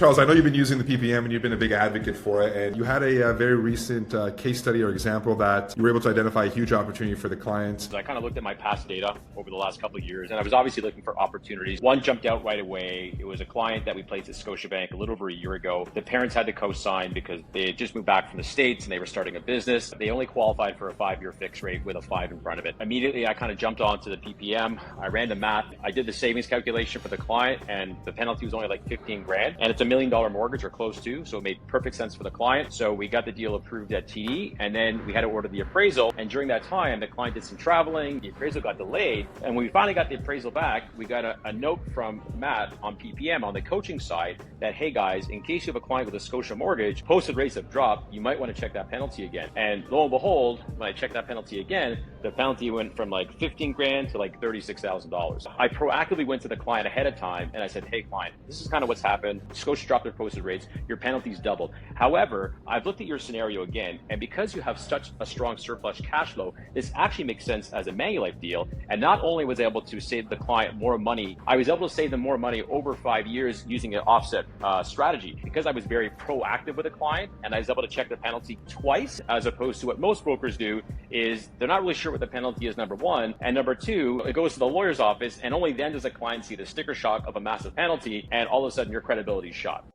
Charles, I know you've been using the PPM and you've been a big advocate for it, and you had a very recent case study or example that you were able to identify a huge opportunity for the clients. I kind of looked at my past data over the last couple of years, and I was obviously looking for opportunities. One jumped out right away. It was a client that we placed at Scotiabank a little over a year ago. The parents had to co-sign because they had just moved back from the States and they were starting a business. They only qualified for a 5-year fixed rate with a 5 in front of it. Immediately, I kind of jumped onto the PPM. I ran the math. I did the savings calculation for the client, and the penalty was only like 15 grand. And it's $1 million mortgage or close to, so it made perfect sense for the client. So we got the deal approved at TD, and then we had to order the appraisal. And during that time, the client did some traveling. The appraisal got delayed. And when we finally got the appraisal back, we got a note from Matt on PPM on the coaching side that, hey guys, in case you have a client with a Scotia mortgage, posted rates have dropped, you might want to check that penalty again. And lo and behold, when I checked that penalty again, the penalty went from like 15 grand to like $36,000. I proactively went to the client ahead of time and I said, hey client, this is kind of what's happened. Scotia dropped their posted rates, your penalty's doubled. However, I've looked at your scenario again, and because you have such a strong surplus cash flow, this actually makes sense as a Manulife deal. And not only was I able to save the client more money, I was able to save them more money over 5 years using an offset strategy, because I was very proactive with the client and I was able to check the penalty twice, as opposed to what most brokers do is they're not really sure what the penalty is, number one, and number two, it goes to the lawyer's office and only then does the client see the sticker shock of a massive penalty, and all of a sudden your credibility is shot.